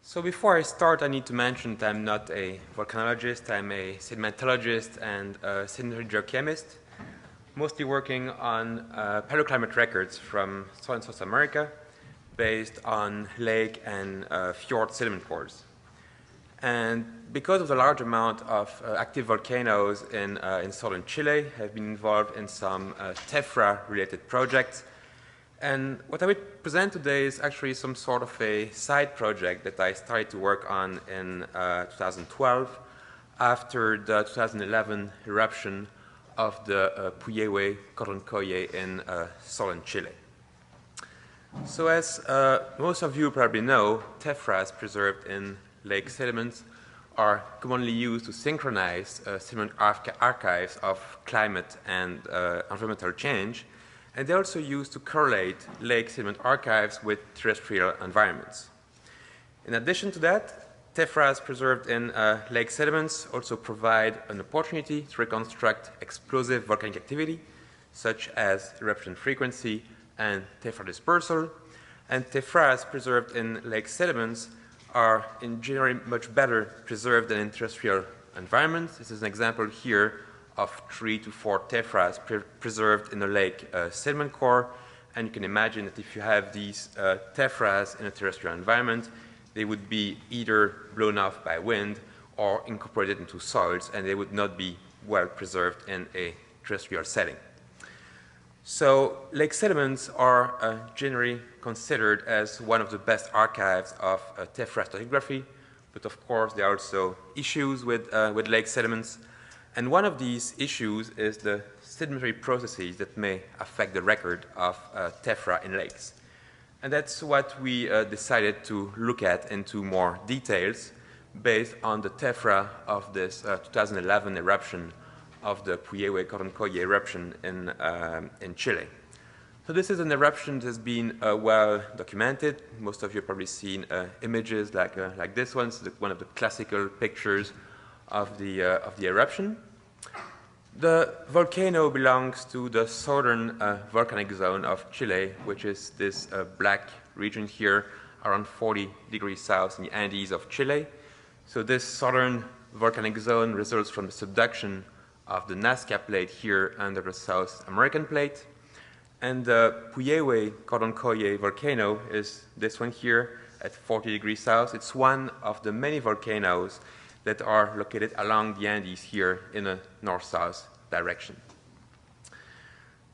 So before I start, I need to mention that I'm not a volcanologist. I'm a sedimentologist and a sedimentary geochemist, mostly working on paleoclimate records from South and South America based on lake and fjord sediment cores. And because of the large amount of active volcanoes in southern Chile, I've been involved in some Tephra-related projects. And what I will present today is actually some sort of a side project that I started to work on in 2012 after the 2011 eruption of the Puyehue-Cordon in southern Chile. So as most of you probably know, tephras preserved in lake sediments are commonly used to synchronize sediment archives of climate and environmental change. And they're also used to correlate lake sediment archives with terrestrial environments. In addition to that, tephras preserved in lake sediments also provide an opportunity to reconstruct explosive volcanic activity, such as eruption frequency and tephra dispersal. And tephras preserved in lake sediments are in general much better preserved than in terrestrial environments. This is an example here of 3 to 4 tephras preserved in a lake sediment core. And you can imagine that if you have these tephras in a terrestrial environment, they would be either blown off by wind or incorporated into soils, and they would not be well preserved in a terrestrial setting. So lake sediments are generally considered as one of the best archives of tephra stratigraphy, but of course there are also issues with lake sediments. And one of these issues is the sedimentary processes that may affect the record of tephra in lakes. And that's what we decided to look at into more details based on the tephra of this 2011 eruption of the Puyehue-Cordon eruption in Chile. So this is an eruption that has been well documented. Most of you have probably seen images like this one. It's one of the classical pictures of the eruption. The volcano belongs to the southern volcanic zone of Chile, which is this black region here around 40 degrees south in the Andes of Chile. So this southern volcanic zone results from the subduction of the Nazca plate here under the South American plate. And the Puyehue-Cordon volcano is this one here at 40 degrees south. It's one of the many volcanoes that are located along the Andes here in a north-south direction.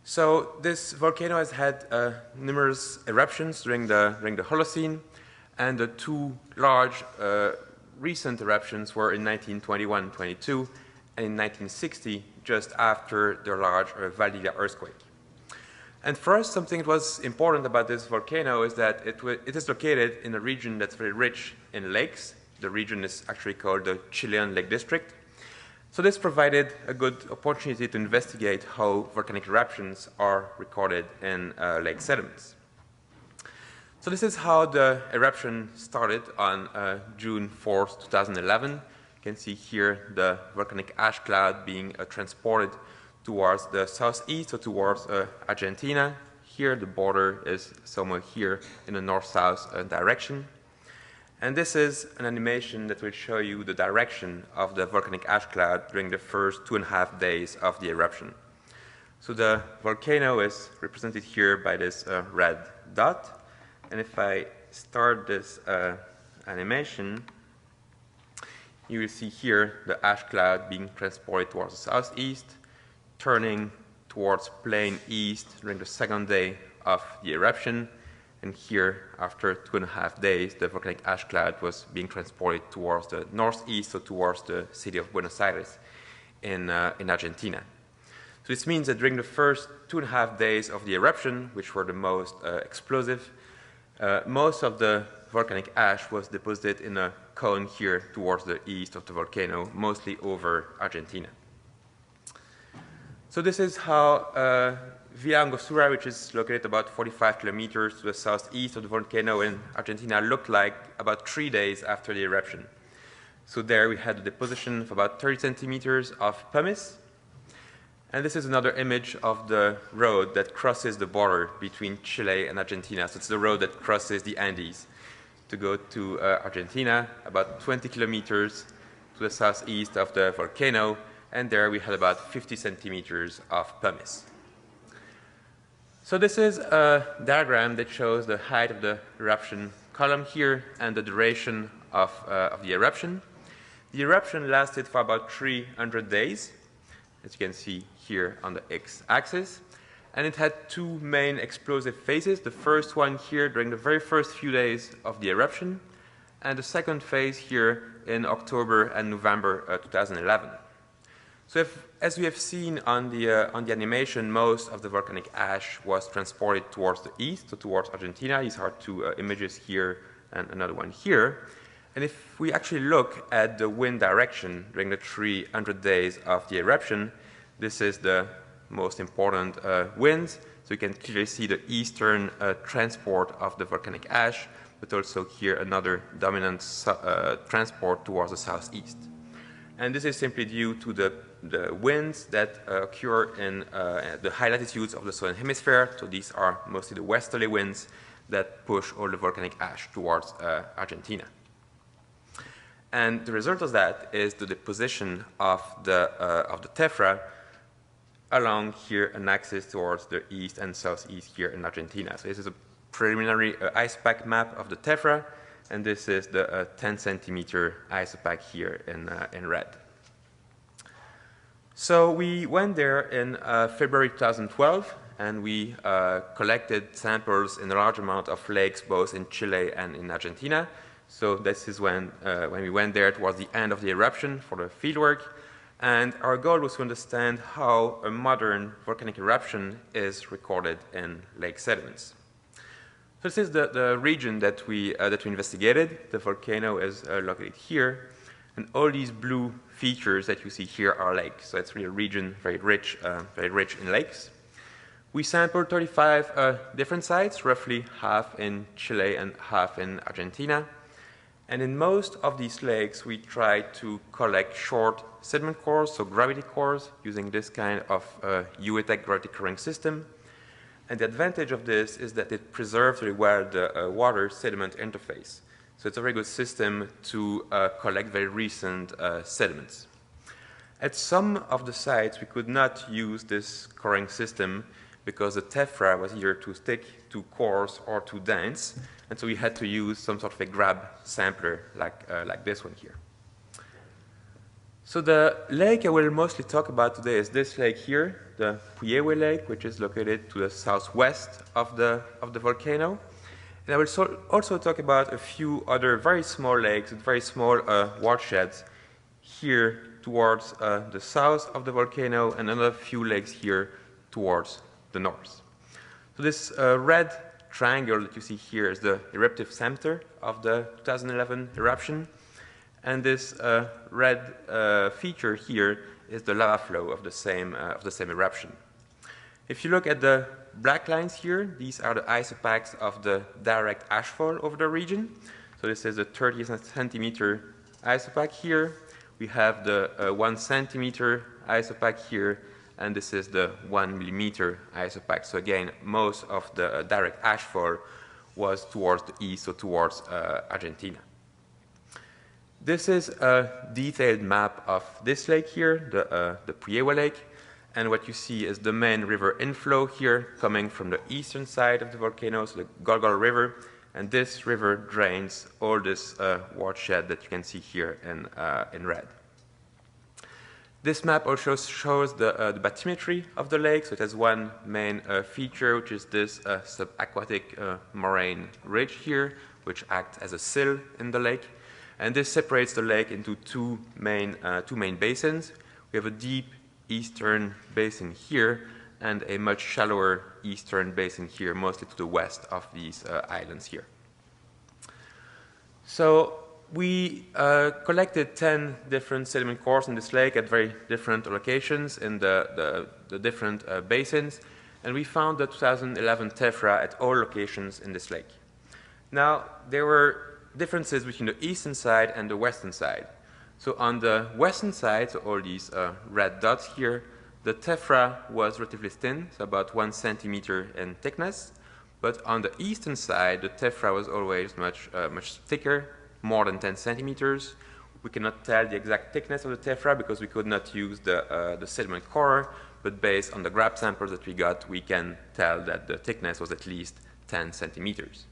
So this volcano has had numerous eruptions during the Holocene, and the two large recent eruptions were in 1921-22 and in 1960, just after the large Valdivia earthquake. And for us, something that was important about this volcano is that it is located in a region that's very rich in lakes. The region is actually called the Chilean Lake District. So this provided a good opportunity to investigate how volcanic eruptions are recorded in lake sediments. So this is how the eruption started on June 4th, 2011. You can see here the volcanic ash cloud being transported towards the southeast, so towards Argentina. Here the border is somewhere here in the north-south direction. And this is an animation that will show you the direction of the volcanic ash cloud during the first 2.5 days of the eruption. So the volcano is represented here by this red dot. And if I start this animation, you will see here the ash cloud being transported towards the southeast, turning towards plain east during the second day of the eruption. And here, after 2.5 days, the volcanic ash cloud was being transported towards the northeast, so towards the city of Buenos Aires in Argentina. So this means that during the first 2.5 days of the eruption, which were the most explosive, most of the volcanic ash was deposited in a cone here towards the east of the volcano, mostly over Argentina. So this is how Villa Angostura, which is located about 45 kilometers to the southeast of the volcano in Argentina, looked like about 3 days after the eruption. So there we had a deposition of about 30 centimeters of pumice. And this is another image of the road that crosses the border between Chile and Argentina. So it's the road that crosses the Andes. to go to Argentina, about 20 kilometers to the southeast of the volcano, and there we had about 50 centimeters of pumice. So this is a diagram that shows the height of the eruption column here and the duration of the eruption. The eruption lasted for about 300 days, as you can see here on the x-axis, and it had two main explosive phases. The first one here during the very first few days of the eruption, and the second phase here in October and November 2011. So as we have seen on the animation, most of the volcanic ash was transported towards the east, so towards Argentina. These are two images here and another one here. And if we actually look at the wind direction during the 300 days of the eruption, this is the most important winds. So you can clearly see the eastern transport of the volcanic ash, but also here another dominant transport towards the southeast. And this is simply due to the winds that occur in the high latitudes of the southern hemisphere. So these are mostly the westerly winds that push all the volcanic ash towards Argentina. And the result of that is the deposition of the tephra along here an axis towards the east and southeast here in Argentina. So this is a preliminary ice pack map of the tephra, and this is the 10 centimeter ice pack here in red. So we went there in February 2012, and we collected samples in a large amount of lakes, both in Chile and in Argentina. So this is when we went there towards the end of the eruption for the fieldwork. And our goal was to understand how a modern volcanic eruption is recorded in lake sediments. So this is the region that we investigated. The volcano is located here. And all these blue features that you see here are lakes. So it's really a region very rich in lakes. We sampled 35 different sites, roughly half in Chile and half in Argentina. And in most of these lakes, we tried to collect short sediment cores, so gravity cores, using this kind of UETEC gravity coring system. And the advantage of this is that it preserves very well the water-sediment interface. So it's a very good system to collect very recent sediments. At some of the sites, we could not use this coring system because the tephra was either too thick, too coarse, or too dense. And so we had to use some sort of a grab sampler like this one here. So the lake I will mostly talk about today is this lake here, the Puyehue Lake, which is located to the southwest of the volcano. And I will also talk about a few other very small lakes with very small watersheds here towards the south of the volcano, and another few lakes here towards the north. So this red triangle that you see here is the eruptive center of the 2011 eruption. And this red feature here is the lava flow of the same eruption. If you look at the black lines here, these are the isopachs of the direct ashfall over the region. So this is the 30 centimeter isopac here. We have the 1 centimeter isopac here, and this is the 1 millimeter isopac. So again, most of the direct ashfall was towards the east, so towards Argentina. This is a detailed map of this lake here, the Puyehue Lake. And what you see is the main river inflow here coming from the eastern side of the volcano, so the Caulle River. And this river drains all this watershed that you can see here in red. This map also shows the bathymetry of the lake. So it has one main feature, which is this subaquatic moraine ridge here, which acts as a sill in the lake. And this separates the lake into two main basins. We have a deep eastern basin here and a much shallower eastern basin here, mostly to the west of these islands here. So we collected 10 different sediment cores in this lake at very different locations in the different basins, and we found the 2011 tephra at all locations in this lake. Now, there were differences between the eastern side and the western side. So on the western side, so all these red dots here, the tephra was relatively thin, so about 1 centimeter in thickness. But on the eastern side, the tephra was always much thicker, more than 10 centimeters. We cannot tell the exact thickness of the tephra because we could not use the sediment core, but based on the grab samples that we got, we can tell that the thickness was at least 10 centimeters.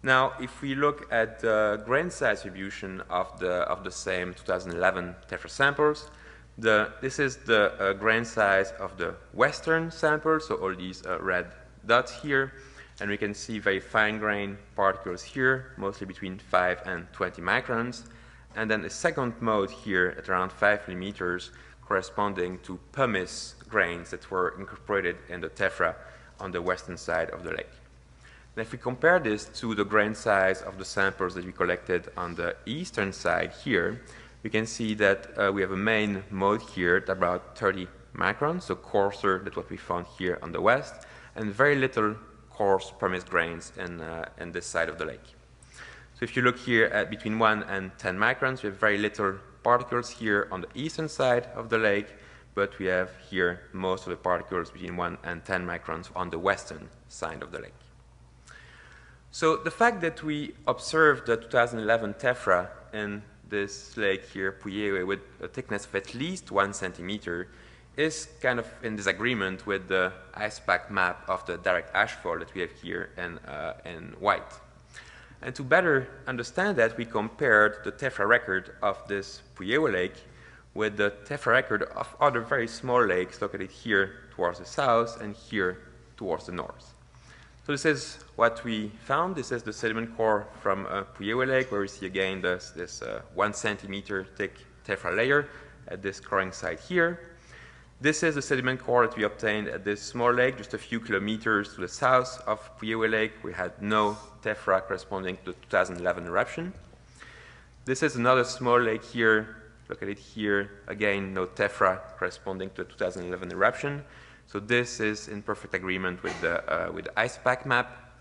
Now, if we look at the grain size distribution of the same 2011 tephra samples, this is the grain size of the western sample, so all these red dots here, and we can see very fine grain particles here, mostly between 5 and 20 microns, and then a second mode here at around 5 millimeters, corresponding to pumice grains that were incorporated in the tephra on the western side of the lake. And if we compare this to the grain size of the samples that we collected on the eastern side here, we can see that we have a main mode here at about 30 microns, so coarser than what we found here on the west, and very little coarse pumice grains in this side of the lake. So if you look here at between 1 and 10 microns, we have very little particles here on the eastern side of the lake, but we have here most of the particles between 1 and 10 microns on the western side of the lake. So the fact that we observed the 2011 tephra in this lake here, Puyehue, with a thickness of at least 1 centimeter is kind of in disagreement with the ice pack map of the direct ashfall that we have here in white. And to better understand that, we compared the tephra record of this Puyehue lake with the tephra record of other very small lakes located here towards the south and here towards the north. So this is what we found. This is the sediment core from Puyehue Lake, where we see again this 1 centimeter thick tephra layer at this coring site here. This is the sediment core that we obtained at this small lake, just a few kilometers to the south of Puyehue Lake. We had no tephra corresponding to the 2011 eruption. This is another small lake here, located here. Again, no tephra corresponding to the 2011 eruption. So this is in perfect agreement with the ice pack map.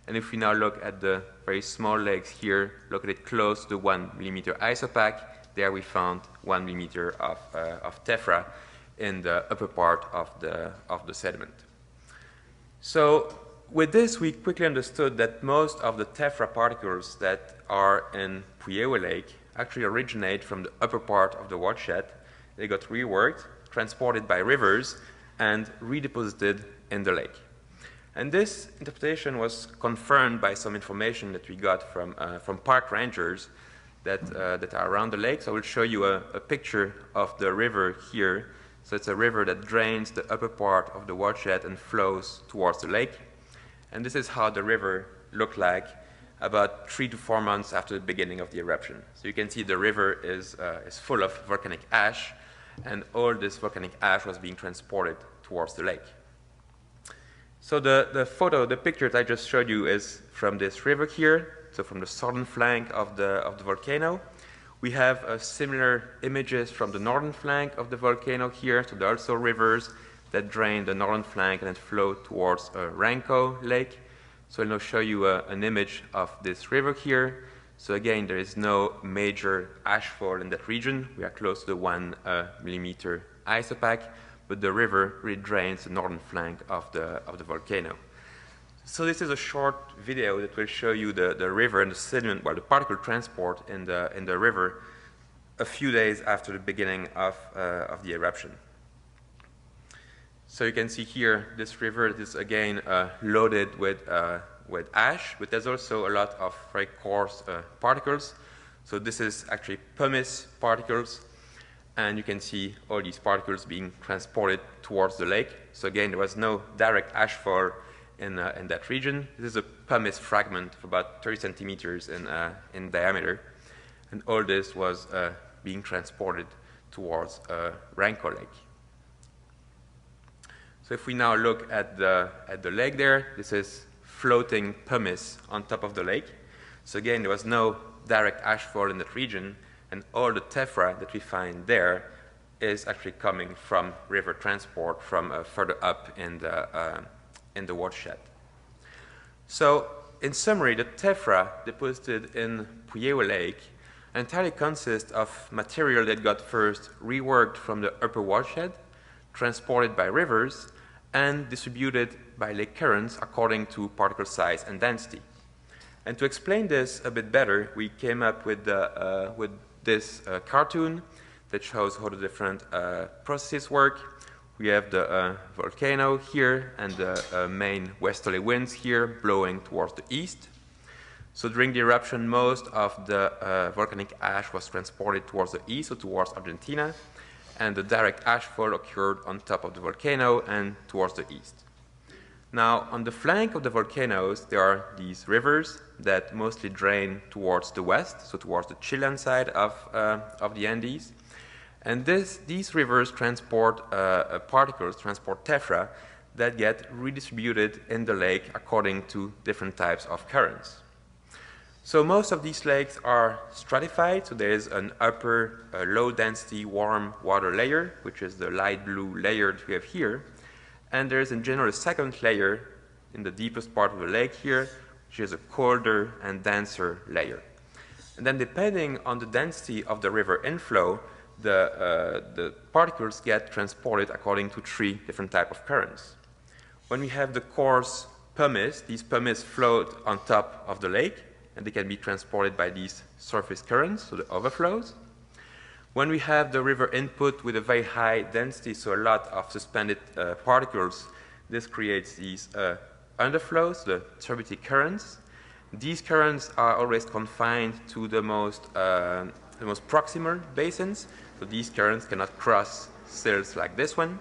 And if we now look at the very small lakes here, located close to the 1 millimeter isopack, there we found 1 millimeter of tephra in the upper part of the sediment. So with this, we quickly understood that most of the tephra particles that are in Puyehue Lake actually originate from the upper part of the watershed. They got reworked, transported by rivers, and redeposited in the lake. And this interpretation was confirmed by some information that we got from park rangers that are around the lake. So I will show you a picture of the river here. So it's a river that drains the upper part of the watershed and flows towards the lake. And this is how the river looked like about 3 to 4 months after the beginning of the eruption. So you can see the river is full of volcanic ash, and all this volcanic ash was being transported towards the lake. So the picture that I just showed you is from this river here, so from the southern flank of the volcano. We have similar images from the northern flank of the volcano here, so there are also rivers that drain the northern flank and then flow towards Caulle Lake. So I'll now show you an image of this river here. So again, there is no major ashfall in that region. We are close to the 1 millimeter isopack, but the river really drains the northern flank of the volcano. So this is a short video that will show you the river and the sediment, well, the particle transport in the river a few days after the beginning of the eruption. So you can see here this river is again loaded with ash, but there's also a lot of very coarse particles. So this is actually pumice particles, and you can see all these particles being transported towards the lake. So again, there was no direct ashfall in that region. This is a pumice fragment of about 30 centimeters in diameter, and all this was being transported towards Caulle Lake. So if we now look at the lake there, this is floating pumice on top of the lake. So again, there was no direct ashfall in that region, and all the tephra that we find there is actually coming from river transport from further up in the watershed. So in summary, the tephra deposited in Puyehue Lake entirely consists of material that got first reworked from the upper watershed, transported by rivers, and distributed by lake currents according to particle size and density. And to explain this a bit better, we came up with this cartoon that shows how the different processes work. We have the volcano here and the main westerly winds here blowing towards the east. So during the eruption, most of the volcanic ash was transported towards the east, so towards Argentina, and the direct ashfall occurred on top of the volcano and towards the east. Now, on the flank of the volcanoes, there are these rivers that mostly drain towards the west, so towards the Chilean side of the Andes. And these rivers transport particles, transport tephra, that get redistributed in the lake according to different types of currents. So most of these lakes are stratified, so there is an upper low-density warm water layer, which is the light blue layer that we have here. And there is in general a second layer in the deepest part of the lake here, which is a colder and denser layer. And then depending on the density of the river inflow, the particles get transported according to three different types of currents. When we have the coarse pumice, these pumice float on top of the lake, and they can be transported by these surface currents, so the overflows. When we have the river input with a very high density, so a lot of suspended particles, this creates these underflows, the turbidic currents. These currents are always confined to the most proximal basins, so these currents cannot cross sills like this one.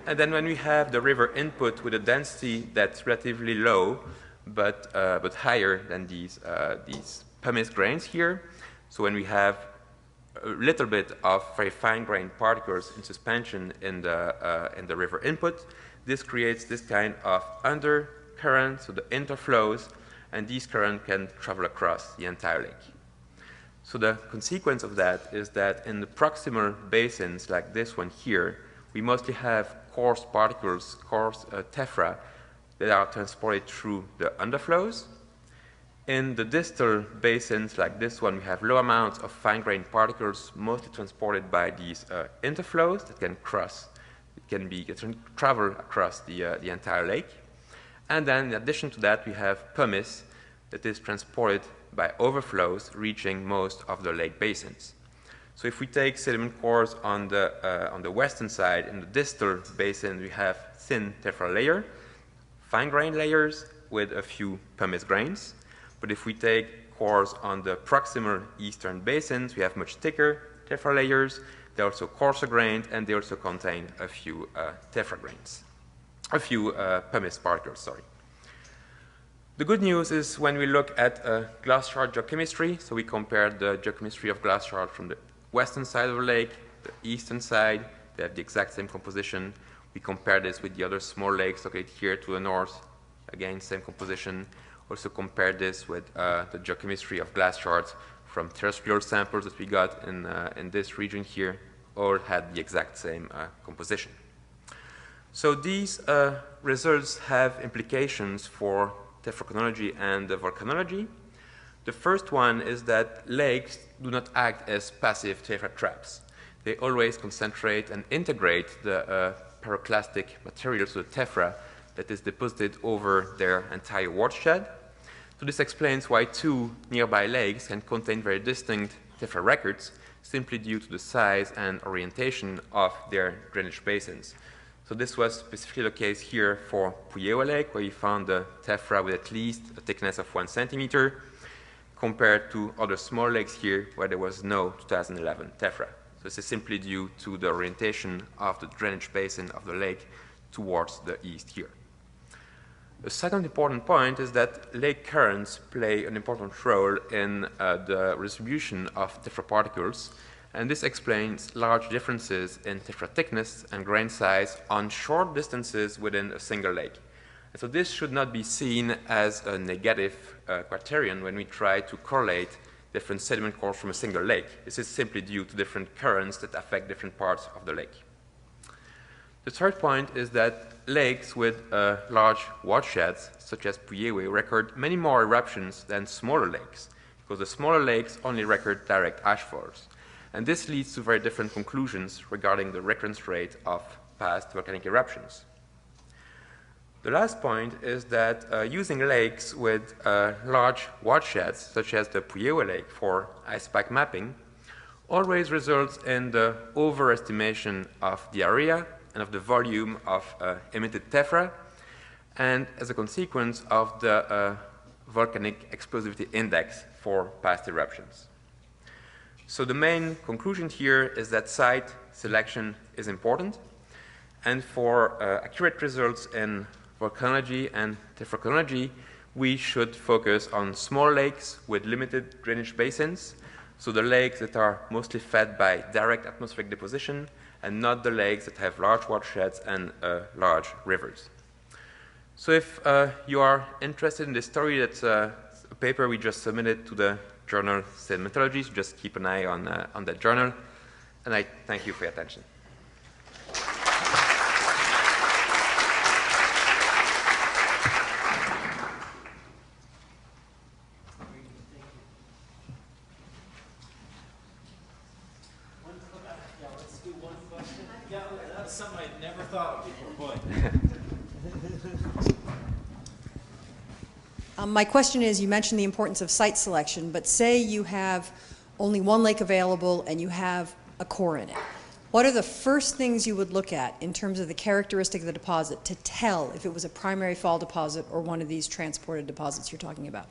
And then when we have the river input with a density that's relatively low, but higher than these pumice grains here, so when we have a little bit of very fine-grained particles in suspension in the river input, this creates this kind of undercurrent, so the interflows, and these currents can travel across the entire lake. So the consequence of that is that in the proximal basins like this one here, we mostly have coarse particles, coarse tephra, that are transported through the underflows. In the distal basins like this one, we have low amounts of fine-grained particles, mostly transported by these interflows that can travel across the entire lake. And then in addition to that, we have pumice that is transported by overflows reaching most of the lake basins. So if we take sediment cores on the western side, in the distal basin, we have thin tephra layer, fine-grained layers with a few pumice grains. But if we take cores on the proximal eastern basins, we have much thicker tephra layers. They're also coarser grained, and they also contain a few tephra grains, a few pumice particles, sorry. The good news is when we look at glass shard geochemistry, so we compare the geochemistry of glass shard from the western side of the lake, the eastern side, they have the exact same composition. We compare this with the other small lakes located here to the north, again, same composition. Also compare this with the geochemistry of glass shards from terrestrial samples that we got in this region here, all had the exact same composition. So these results have implications for tephrochronology and volcanology. The first one is that lakes do not act as passive tephra traps. They always concentrate and integrate the pyroclastic material, so the tephra, that is deposited over their entire watershed. So this explains why two nearby lakes can contain very distinct tephra records simply due to the size and orientation of their drainage basins. So this was specifically the case here for Puyehue Lake, where we found the tephra with at least a thickness of 1 centimeter, compared to other small lakes here where there was no 2011 tephra. So this is simply due to the orientation of the drainage basin of the lake towards the east here. The second important point is that lake currents play an important role in the distribution of tephra particles, and this explains large differences in tephra thickness and grain size on short distances within a single lake. And so this should not be seen as a negative criterion when we try to correlate different sediment cores from a single lake. This is simply due to different currents that affect different parts of the lake. The third point is that lakes with large watersheds, such as Puyehue, record many more eruptions than smaller lakes, because the smaller lakes only record direct ashfalls. And this leads to very different conclusions regarding the recurrence rate of past volcanic eruptions. The last point is that using lakes with large watersheds, such as the Puyehue Lake for ice pack mapping, always results in the overestimation of the area and of the volume of emitted tephra, and as a consequence of the volcanic explosivity index for past eruptions. So the main conclusion here is that site selection is important, and for accurate results in volcanology and tephrochronology, we should focus on small lakes with limited drainage basins, so the lakes that are mostly fed by direct atmospheric deposition, and not the lakes that have large watersheds and large rivers. So if you are interested in this story, that's a paper we just submitted to the journal Sedimentology, so just keep an eye on that journal, and I thank you for your attention. Something I'd never thought of before. My question is, you mentioned the importance of site selection, but say you have only one lake available and you have a core in it. What are the first things you would look at in terms of the characteristic of the deposit to tell if it was a primary fall deposit or one of these transported deposits you're talking about?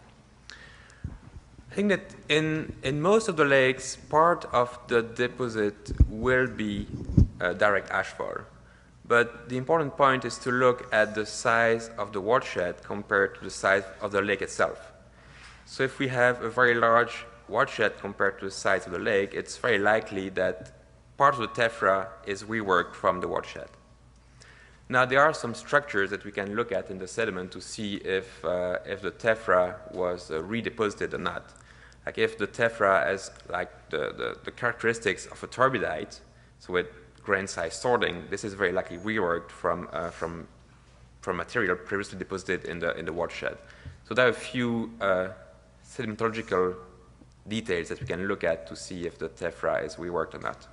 I think that in most of the lakes, part of the deposit will be direct ashfall. But the important point is to look at the size of the watershed compared to the size of the lake itself. So if we have a very large watershed compared to the size of the lake, it's very likely that part of the tephra is reworked from the watershed. Now, there are some structures that we can look at in the sediment to see if the tephra was redeposited or not. Like if the tephra has like the characteristics of a turbidite, so with grain size sorting, this is very likely reworked from material previously deposited in the watershed. So there are a few sedimentological details that we can look at to see if the tephra is reworked or not.